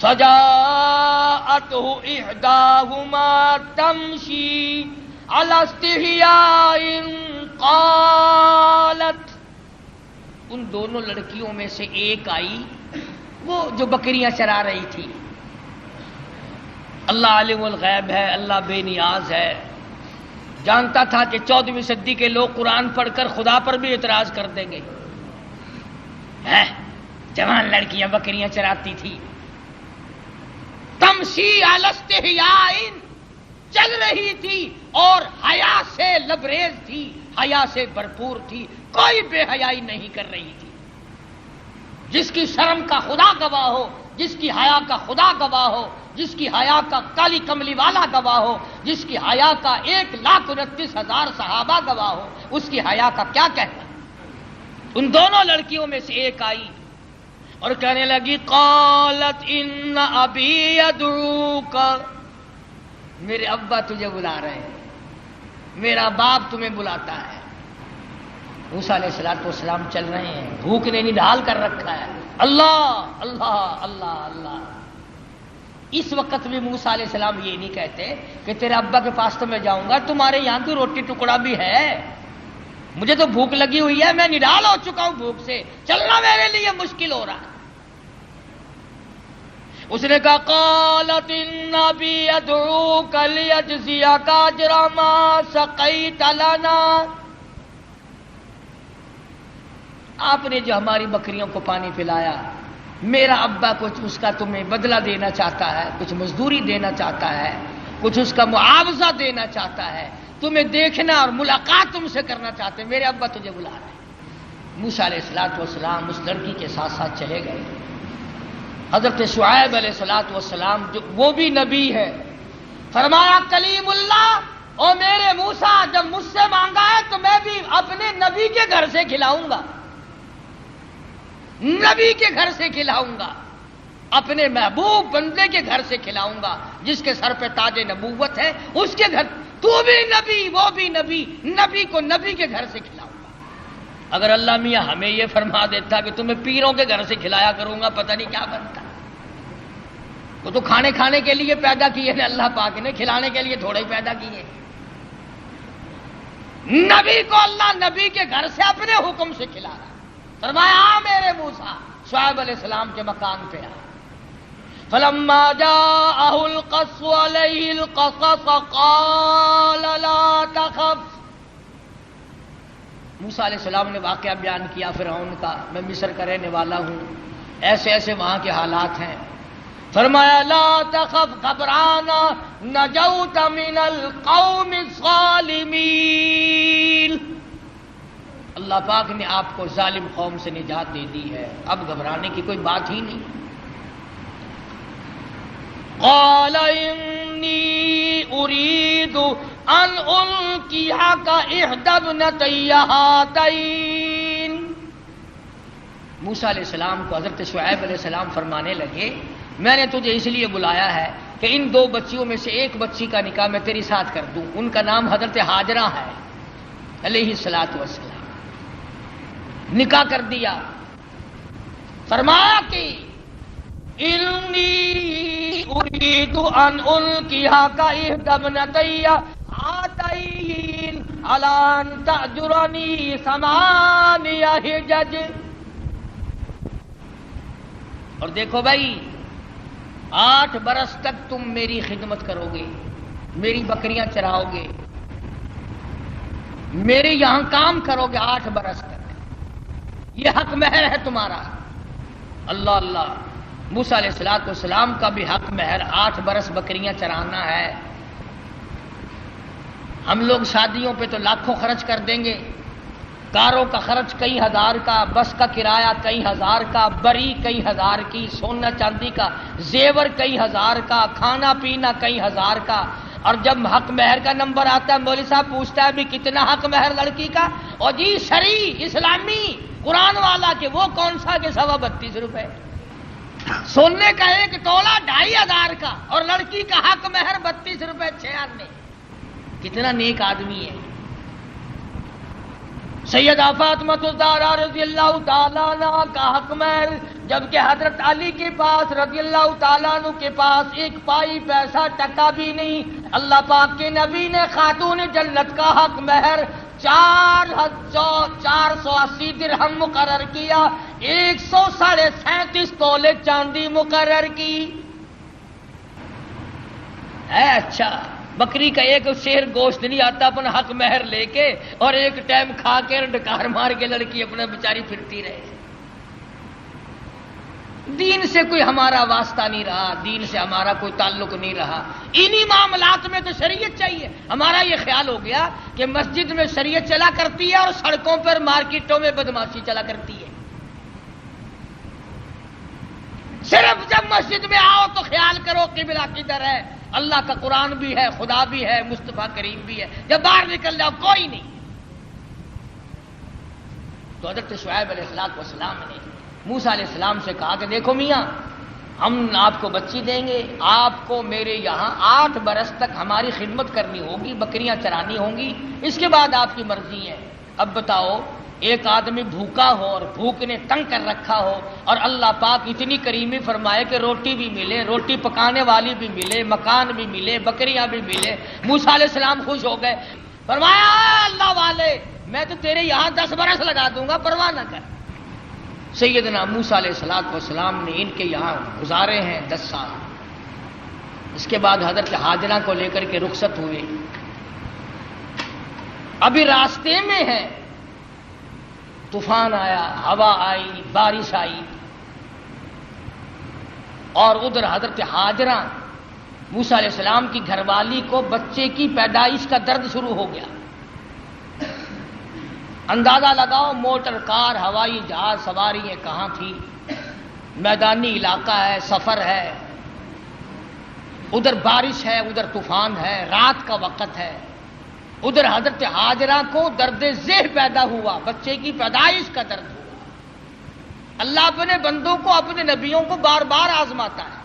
فجاءته احداهما تمشي على استحياء قالت، ان دونوں لڑکیوں میں سے ایک آئی، وہ جو بکریاں چرا رہی تھی۔ اللہ عالم الغیب ہے، اللہ بے نیاز ہے، جانتا تھا کہ 14ویں صدی کے لوگ قرآن پڑھ کر خدا پر بھی اعتراض کر دیں گے۔ جوان لڑکیاں بکریاں چراتی تھی، تمشی علی استحیاء، چل رہی تھی اور حیا سے لبریز تھی، حیا سے بھرپور تھی، کوئی بے حیائی نہیں کر رہی تھی۔ جس کی شرم کا خدا گواہ ہو، جس کی حیا کا خدا گواہ ہو، جس کی حیا کا کالی کملی والا گواہ ہو، جس کی حیا کا 1,29,000 صحابہ گواہ ہو، اس کی حیا کا کیا کہنا۔ ان دونوں لڑکیوں میں سے ایک آئی اور کہنے لگی قالت ان ابی یدعوک، میرے ابا تجھے بلا رہے ہیں، میرا باپ تمہیں بلاتا ہے۔ موسیٰ علیہ الصلوۃ والسلام چل رہے ہیں، بھوک نے نڈال کر رکھا ہے، اللہ اللہ اللہ اللہ۔ اس وقت بھی موسیٰ علیہ السلام یہ نہیں کہتے کہ تیرے ابا کے پاس تو میں جاؤں گا، تمہارے یہاں کوئی روٹی ٹکڑا بھی ہے؟ مجھے تو بھوک لگی ہوئی ہے، میں نڈال ہو چکا ہوں بھوک سے، چلنا میرے لیے مشکل ہو رہا ہے۔ اس نے کہا قالت ان ابی یدعوک لیجزیک اجر ما سقیت لنا، آپ نے جو ہماری بکریوں کو پانی پلایا، میرا ابا کچھ اس کا تمہیں بدلہ دینا چاہتا ہے، کچھ مزدوری دینا چاہتا ہے، کچھ اس کا معاوضہ دینا چاہتا ہے، تمہیں دیکھنا اور ملاقات تم سے کرنا چاہتے ہیں، میرے ابا تجھے بلا رہے ہیں۔ موسیٰ علیہ الصلوۃ والسلام اس لڑکی کے ساتھ ساتھ چلے گئے۔ حضرت شعیب علیہ الصلوۃ والسلام جو وہ بھی نبی ہے، فرمایا کلیم اللہ، او میرے موسیٰ جب مجھ سے مانگا ہے تو میں بھی اپنے نبی کے گھر سے کھلاؤں گا، نبی کے گھر سے کھلاؤں گا، اپنے محبوب بندے کے گھر سے کھلاؤں گا، جس کے سر پہ تاج نبوت ہے، اس کے گھر، تو بھی نبی وہ بھی نبی، نبی کو نبی کے گھر سے کھلاؤں گا۔ اگر اللہ میاں ہمیں یہ فرما دیتا کہ تمہیں پیروں کے گھر سے کھلایا کروں گا، پتہ نہیں کیا بنتا۔ وہ تو کھانے کے لیے پیدا کیے ہیں اللہ پاک نے، کھلانے کے لیے تھوڑا ہی پیدا کیے۔ نبی کو اللہ نبی کے گھر سے اپنے حکم سے کھلا رہا، فرمایا میرے موسیٰ، شعیب علیہ السلام کے مکان پہ آ۔ فلما جاءه القص عليه القصص قال لا تخف، موسیٰ علیہ السلام نے واقعہ بیان کیا فرعون کا، میں مصر کا رہنے والا ہوں، ایسے ایسے وہاں کے حالات ہیں۔ فرمایا لا تخف، گھبرانا، نجوت من القوم الظالمین، اللہ پاک نے آپ کو ظالم قوم سے نجات دے دی ہے، اب گھبرانے کی کوئی بات ہی نہیں۔ قال انی اريد ان القيك احدى ابنتي هاتين، موسیٰ علیہ السلام کو حضرت شعیب علیہ السلام فرمانے لگے میں نے تجھے اس لیے بلایا ہے کہ ان دو بچیوں میں سے ایک بچی کا نکاح میں تیری ساتھ کر دوں، ان کا نام حضرت ہاجرہ ہے علیہ الصلوۃ والسلام۔ نکاح کر دیا، فرمایا کہ انی اريد ان القيك احدى ابنتي هاتين على ان تأجرني 8 حجج، اور دیکھو بھائی 8 برس تک تم میری خدمت کرو گے، میری بکریاں چراؤ گے، میرے یہاں کام کرو گے 8 برس تک، یہ حق مہر ہے تمہارا۔ اللہ اللہ، موسیٰ علیہ السلام کا بھی حق مہر 8 برس بکریاں چرانا ہے۔ ہم لوگ شادیوں پہ تو لاکھوں خرچ کر دیں گے، کاروں کا خرچ کئی ہزار کا، بس کا کرایہ کئی ہزار کا، بری کئی ہزار کی، سونا چاندی کا زیور کئی ہزار کا، کھانا پینا کئی ہزار کا، اور جب حق مہر کا نمبر آتا ہے مولوی صاحب پوچھتا ہے بھی کتنا حق مہر لڑکی کا، اور جی شرعی اسلامی قرآن والا کہ وہ کون سا کہ 32.5 روپے، سونے کا 1 تولہ 2,500 کا، اور لڑکی کا حق مہر 32 روپے 6 آنے۔ کتنا نیک آدمی ہے۔ سیدہ فاطمہ الزہرا رضی اللہ تعالیٰ عنہ کا حق مہر، جبکہ حضرت علی کے پاس رضی اللہ تعالیٰ عنہ کے پاس 1 پائی پیسہ ٹکا بھی نہیں، اللہ پاک کے نبی نے خاتون جنت کا حق مہر 480 درہم مقرر کیا، 137.5 تولے چاندی مقرر کی ہے۔ اچھا بکری کا 1 شیر گوشت نہیں آتا اپنا حق مہر لے کے، اور 1 ٹائم کھا کے ڈکار مار کے لڑکی اپنے بیچاری پھرتی رہے۔ دین سے کوئی ہمارا واسطہ نہیں رہا، دین سے ہمارا کوئی تعلق نہیں رہا، انہی معاملات میں تو شریعت چاہیے۔ ہمارا یہ خیال ہو گیا کہ مسجد میں شریعت چلا کرتی ہے اور سڑکوں پر مارکیٹوں میں بدماشی چلا کرتی ہے۔ صرف جب مسجد میں آؤ تو خیال کرو قبلہ کدھر ہے، اللہ کا قرآن بھی ہے، خدا بھی ہے، مصطفیٰ کریم بھی ہے، جب باہر نکل جاؤ کوئی نہیں۔ تو حضرت شعیب علیہ السلام نے موسیٰ علیہ السلام سے کہا کہ دیکھو میاں، ہم آپ کو بچی دیں گے، آپ کو میرے یہاں 8 برس تک ہماری خدمت کرنی ہوگی، بکریاں چرانی ہوں گی، اس کے بعد آپ کی مرضی ہے۔ اب بتاؤ، ایک آدمی بھوکا ہو اور بھوک نے تنگ کر رکھا ہو، اور اللہ پاک اتنی کریمی فرمائے کہ روٹی بھی ملے، روٹی پکانے والی بھی ملے، مکان بھی ملے، بکریاں بھی ملے۔ موسیٰ علیہ السلام خوش ہو گئے، فرمایا اللہ والے میں تو تیرے یہاں 10 برس لگا دوں گا، پرواہ نہ کر۔ سیدنا موسیٰ علیہ السلام نے ان کے یہاں گزارے ہیں 10 سال۔ اس کے بعد حضرت ہاجرہ کو لے کر کے رخصت ہوئے، ابھی راستے میں ہے، طوفان آیا، ہوا آئی، بارش آئی، اور ادھر حضرت ہاجرہ موسیٰ علیہ السلام کی گھر والی کو بچے کی پیدائش کا درد شروع ہو گیا۔ اندازہ لگاؤ موٹر کار، ہوائی جہاز سواریاں کہاں تھی، میدانی علاقہ ہے، سفر ہے، ادھر بارش ہے، ادھر طوفان ہے، رات کا وقت ہے، ادھر حضرت ہاجرہ کو درد ذہ پیدا ہوا، بچے کی پیدائش کا درد ہوا۔ اللہ اپنے بندوں کو، اپنے نبیوں کو بار بار آزماتا ہے،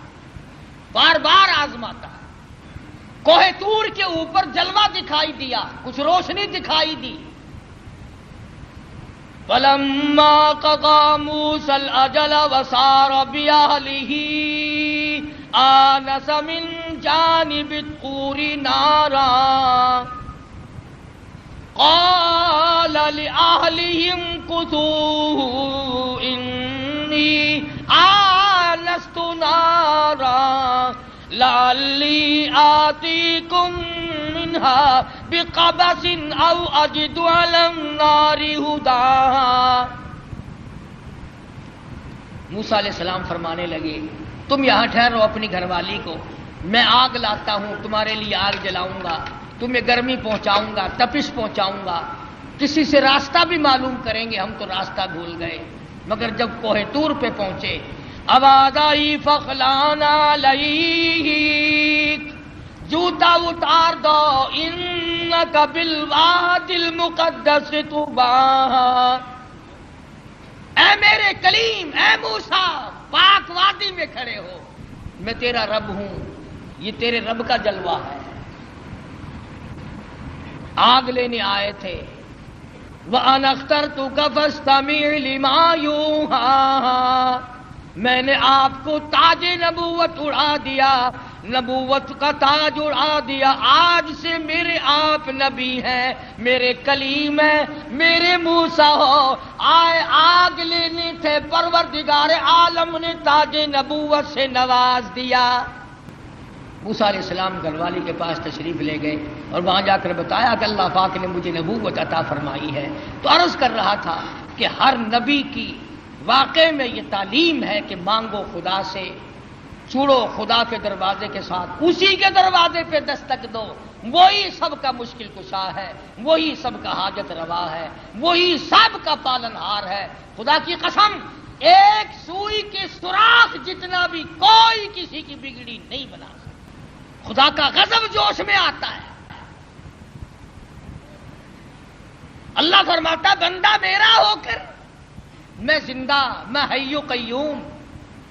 بار بار آزماتا ہے۔ کوہ طور کے اوپر جلوہ دکھائی دیا، کچھ روشنی دکھائی دی۔ فَلَمَّا قَضَى مُوسَى الْأَجَلَ وَسَارَ بِأَهْلِهِ آنَسَ مِنْ جَانِبِ الطُّورِ نَارًا قال لأهلهم كثوا إني آنست نارا لعلي آتيكم منها بقبس أو أجد على النار هدى۔ موسیٰ علیہ السلام فرمانے لگے تم یہاں ٹھہرو اپنی گھر والی کو، میں آگ لاتا ہوں، تمہارے لیے آگ جلاؤں گا، تمہیں گرمی پہنچاؤں گا، تپش پہنچاؤں گا، کسی سے راستہ بھی معلوم کریں گے، ہم تو راستہ بھول گئے۔ مگر جب کوہ طور پہ پہنچے، آواز آئی فخلانا علیک، جوتا اتار دو، انک بالوادی المقدس طویٰ، اے میرے کلیم، اے موسیٰ، پاک وادی میں کھڑے ہو، میں تیرا رب ہوں، یہ تیرے رب کا جلوہ ہے۔ آگ لینے آئے تھے، وَأَنَا اخْتَرْتُكَ فَاسْتَمِعْ لِمَا يُوحَىٰ، میں نے آپ کو تاج نبوت اڑا دیا، نبوت کا تاج اڑا دیا، آج سے میرے آپ نبی ہیں، میرے کلیم ہیں، میرے موسیٰ ہو۔ آئے آگ لینے تھے، پروردگار عالم نے تاج نبوت سے نواز دیا۔ موسیٰ علیہ السلام گھر والی کے پاس تشریف لے گئے اور وہاں جا کر بتایا کہ اللہ پاک نے مجھے نبوت عطا فرمائی ہے۔ تو عرض کر رہا تھا کہ ہر نبی کی واقع میں یہ تعلیم ہے کہ مانگو خدا سے، چوڑو خدا کے دروازے کے ساتھ، اسی کے دروازے پہ دستک دو، وہی سب کا مشکل کشا ہے، وہی سب کا حاجت روا ہے، وہی سب کا پالن ہار ہے۔ خدا کی قسم، ایک سوئی کے سوراخ جتنا بھی کوئی کسی کی بگڑی نہیں بنا سکتا۔ خدا کا غضب جوش میں آتا ہے۔ اللہ فرماتا بندہ میرا ہو کر، میں زندہ، میں حی و قیوم،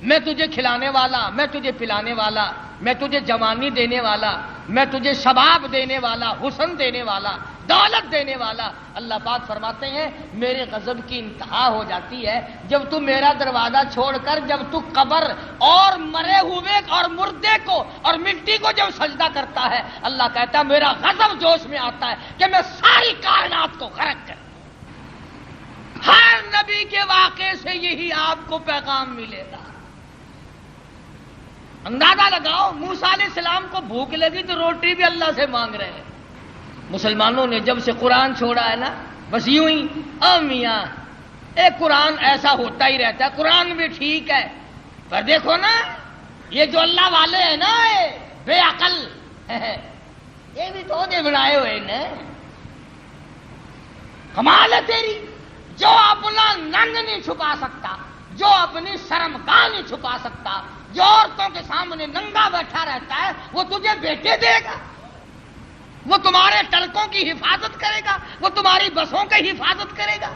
میں تجھے کھلانے والا، میں تجھے پلانے والا، میں تجھے جوانی دینے والا، میں تجھے شباب دینے والا، حسن دینے والا، دولت دینے والا۔ اللہ پاک فرماتے ہیں میرے غضب کی انتہا ہو جاتی ہے جب تو میرا دروازہ چھوڑ کر، جب تو قبر اور مرے ہوئے اور مردے کو اور مٹی کو جب سجدہ کرتا ہے، اللہ کہتا ہے میرا غضب جوش میں آتا ہے کہ میں ساری کائنات کو غرق کر۔ ہر نبی کے واقعے سے یہی آپ کو پیغام ملے گا۔ اندازہ لگاؤ، موسیٰ علیہ السلام کو بھوک لگی تو روٹی بھی اللہ سے مانگ رہے ہیں۔ مسلمانوں نے جب سے قرآن چھوڑا ہے نا، بس یوں ہی میاں ایک قرآن ایسا ہوتا ہی رہتا ہے، قرآن بھی ٹھیک ہے پر دیکھو نا یہ جو اللہ والے ہیں نا، بے عقل یہ بھی تو دے بنائے ہوئے نا۔ کمال ہے تیری، جو اپنا ننگ نہیں چھپا سکتا، جو اپنی شرمگاہ نہیں چھپا سکتا، جو عورتوں کے سامنے ننگا بیٹھا رہتا ہے، وہ تجھے بیٹے دے گا، وہ تمہارے ٹرکوں کی حفاظت کرے گا، وہ تمہاری بسوں کی حفاظت کرے گا۔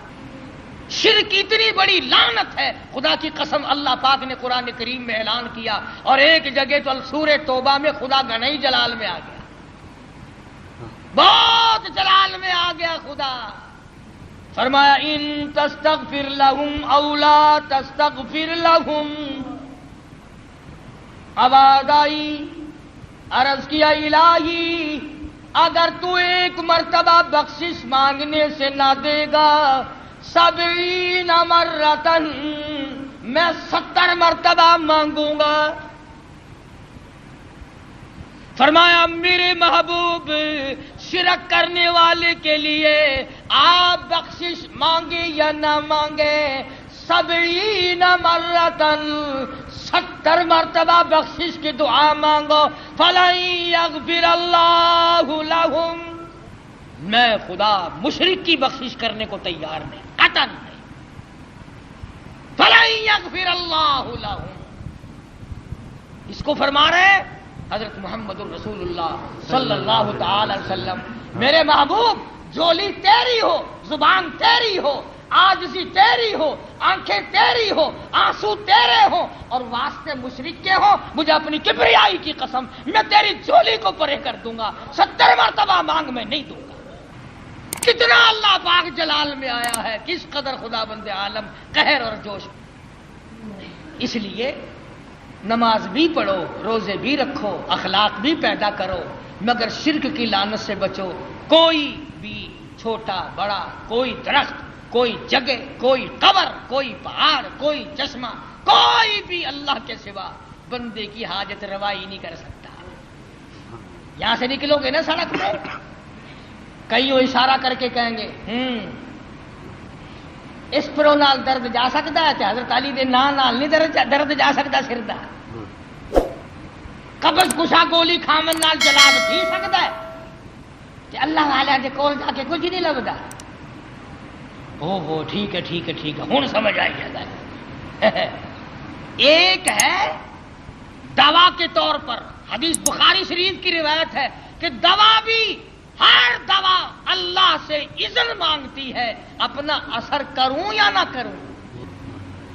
شرک اتنی بڑی لعنت ہے، خدا کی قسم اللہ پاک نے قرآن کریم میں اعلان کیا، اور ایک جگہ تو سورہ توبہ میں خدا گنائی جلال میں آ گیا، بہت جلال میں آ گیا خدا۔ فرمایا ان تستغفر لهم او لا تستغفر لهم، آواز آئی، عرض کیا الہی اگر تو ایک مرتبہ بخشش مانگنے سے نہ دے گا، 70 مرتن، میں 70 مرتبہ مانگوں گا۔ فرمایا میرے محبوب شرک کرنے والے کے لیے آپ بخشش مانگے یا نہ مانگے، 70 مرتن، 70 مرتبہ بخشش کی دعا مانگو، فَلَن يَغْفِرَ اللَّهُ لَهُمْ، میں خدا مشرک کی بخشش کرنے کو تیار نہیں، قطعاً نہیں۔ فَلَن يَغْفِرَ اللَّهُ لَهُمْ، اس کو فرما رہے ہیں حضرت محمد الرسول اللہ صلی اللہ تعالی علیہ وسلم، میرے محبوب جولی تیری ہو، زبان تیری ہو، عاجزی تیری ہو، آنکھیں تیری ہو، آنسو تیرے ہو، اور واسطے مشرک کے ہو، مجھے اپنی کبریائی کی قسم میں تیری جولی کو پرے کر دوں گا، 70 مرتبہ مانگ میں نہیں دوں گا۔ کتنا اللہ پاک جلال میں آیا ہے، کس قدر خدا بند عالم قہر اور جوش۔ اس لیے نماز بھی پڑھو، روزے بھی رکھو، اخلاق بھی پیدا کرو، مگر شرک کی لعنت سے بچو۔ کوئی بھی چھوٹا بڑا، کوئی درخت، کوئی جگہ، کوئی قبر، کوئی پہاڑ، کوئی چشمہ، کوئی بھی اللہ کے سوا بندے کی حاجت روائی نہیں کر سکتا۔ یہاں سے نکلو گے نا سڑک پہ، کئی اشارہ کر کے کہیں گے اس پرو نال درد جا سکتا ہے، حضرت علی دے نال نہیں درد جا سکتا سر دا، قبض کشا گولی کھامن نال جلاب تھی سکتا ہے کہ اللہ والے دے کول جا کے کچھ نہیں لبدا۔ او ٹھیک ہے ٹھیک ہے ٹھیک ہے، ہن سمجھ آئی ہے۔ ایک ہے دوا کے طور پر، حدیث بخاری شریف کی روایت ہے کہ دوا بھی، ہر دوا اللہ سے اذن مانگتی ہے اپنا اثر کروں یا نہ کروں۔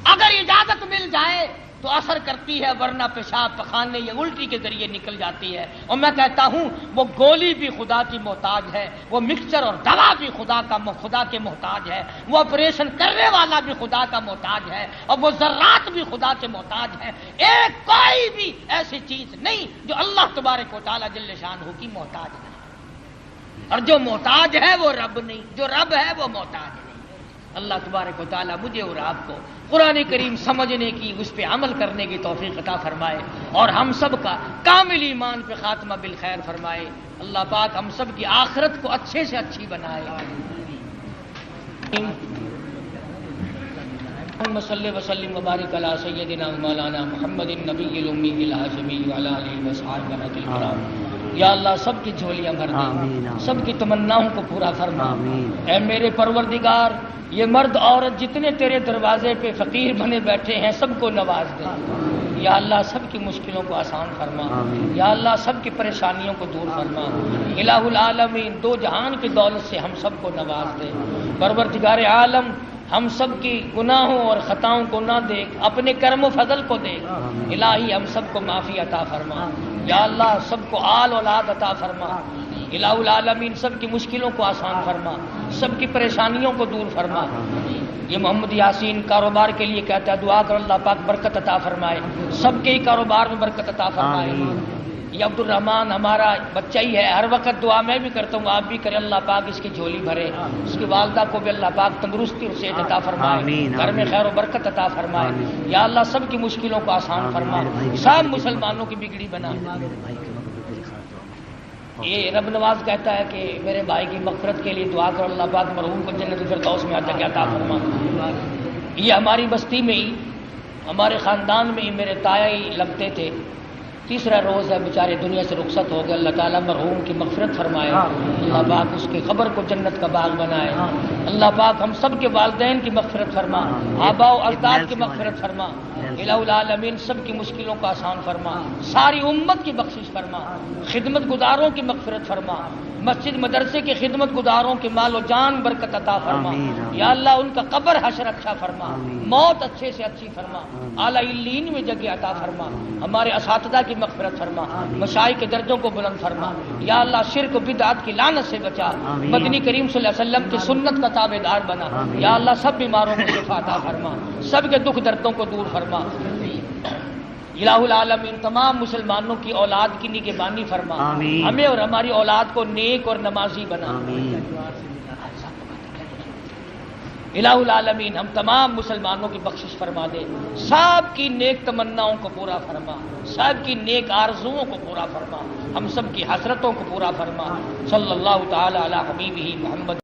اگر اجازت مل جائے تو اثر کرتی ہے، ورنہ پیشاب پخانے یا الٹی کے ذریعے نکل جاتی ہے۔ اور میں کہتا ہوں وہ گولی بھی خدا کی محتاج ہے، وہ مکسچر اور دوا بھی خدا کے محتاج ہے، وہ آپریشن کرنے والا بھی خدا کا محتاج ہے، اور وہ ذرات بھی خدا کے محتاج ہے۔ ایک کوئی بھی ایسی چیز نہیں جو اللہ تبارک و تعالی جل شانہ کی محتاج نہیں، اور جو محتاج ہے وہ رب نہیں، جو رب ہے وہ محتاج نہیں۔ اللہ تبارک و تعالی مجھے اور آپ کو قرآن کریم سمجھنے کی، اس پہ عمل کرنے کی توفیق عطا فرمائے، اور ہم سب کا کامل ایمان پہ خاتمہ بالخیر فرمائے۔ اللہ پاک ہم سب کی آخرت کو اچھے سے اچھی بنائے۔ اللهم صل وسلم وبارك على سيدنا مولانا محمد النبی الامی الہاشمی وعلی آلہ وصحبہ الکرام۔ یا اللہ سب کی جھولیاں بھر دے، سب کی تمناؤں کو پورا فرما۔ اے میرے پروردگار، یہ مرد عورت جتنے تیرے دروازے پہ فقیر بنے بیٹھے ہیں سب کو نواز دے۔ یا اللہ سب کی مشکلوں کو آسان فرما، یا اللہ سب کی پریشانیوں کو دور فرما۔ الہ العالمین، دو جہان کی دولت سے ہم سب کو نواز دے۔ پروردگار عالم، ہم سب کی گناہوں اور خطاؤں کو نہ دیکھ، اپنے کرم و فضل کو دیکھ۔ الہی ہم سب کو معافی عطا فرما۔ یا اللہ سب کو آل اولاد عطا فرما۔ الہ العالمین سب کی مشکلوں کو آسان فرما، سب کی پریشانیوں کو دور فرما۔ یہ محمد یاسین کاروبار کے لیے کہتا ہے دعا کر اللہ پاک برکت عطا فرمائے، سب کے ہی کاروبار میں برکت عطا فرمائے۔ یہ عبد الرحمان ہمارا بچہ ہی ہے، ہر وقت دعا میں بھی کرتا ہوں، آپ بھی کریں اللہ پاک اس کی جھولی بھرے، اس کی والدہ کو بھی اللہ پاک تندرستی اور صحت عطا فرمائے، گھر میں خیر و برکت عطا فرمائے۔ یا اللہ سب کی مشکلوں کو آسان فرما، سب مسلمانوں کی بگڑی بنا۔ یہ رب نواز کہتا ہے کہ میرے بھائی کی مغفرت کے لیے دعا کرو اللہ پاک مرحوم کو جنت الفردوس میں عطا فرما۔ یہ ہماری بستی میں ہی، ہمارے خاندان میں ہی میرے تایا ہی لگتے تھے، تیسرا روز ہے بیچارے دنیا سے رخصت ہو گئے، اللہ تعالیٰ مرحوم کی مغفرت فرمائے، اللہ پاک اس کی قبر کو جنت کا باغ بنائے، اللہ پاک ہم سب کے والدین کی مغفرت فرما، آباء و اجداد کی مغفرت فرما، الہ العالمین سب کی مشکلوں کو آسان فرما، ساری امت کی بخشش فرما، خدمت گزاروں کی مغفرت فرما، مسجد مدرسے کے خدمت گزاروں کے مال و جان برکت عطا فرما، یا اللہ ان کا قبر حشر اچھا فرما، موت اچھے سے اچھی فرما، اعلیٰ علیین میں جگہ عطا فرما، ہمارے اساتذہ کی مغفرت فرما، مشائخ کے درجوں کو بلند فرما، یا اللہ شرک و بدعت کی لعنت سے بچا، مدنی کریم صلی اللہ علیہ وسلم کی سنت کا تابع دار بنا، یا اللہ سب بیماروں کو شفا عطا فرما، سب کے دکھ دردوں کو دور فرما۔ الہ العالمین تمام مسلمانوں کی اولاد کی نگہبانی فرما، ہمیں اور ہماری اولاد کو نیک اور نمازی بنا۔ الہ العالمین ہم تمام مسلمانوں کی بخشش فرما دے، سب کی نیک تمناؤں کو پورا فرما، سب کی نیک آرزوؤں کو پورا فرما، ہم سب کی حسرتوں کو پورا فرما۔ صلی اللہ تعالی علی حبیبہ محمد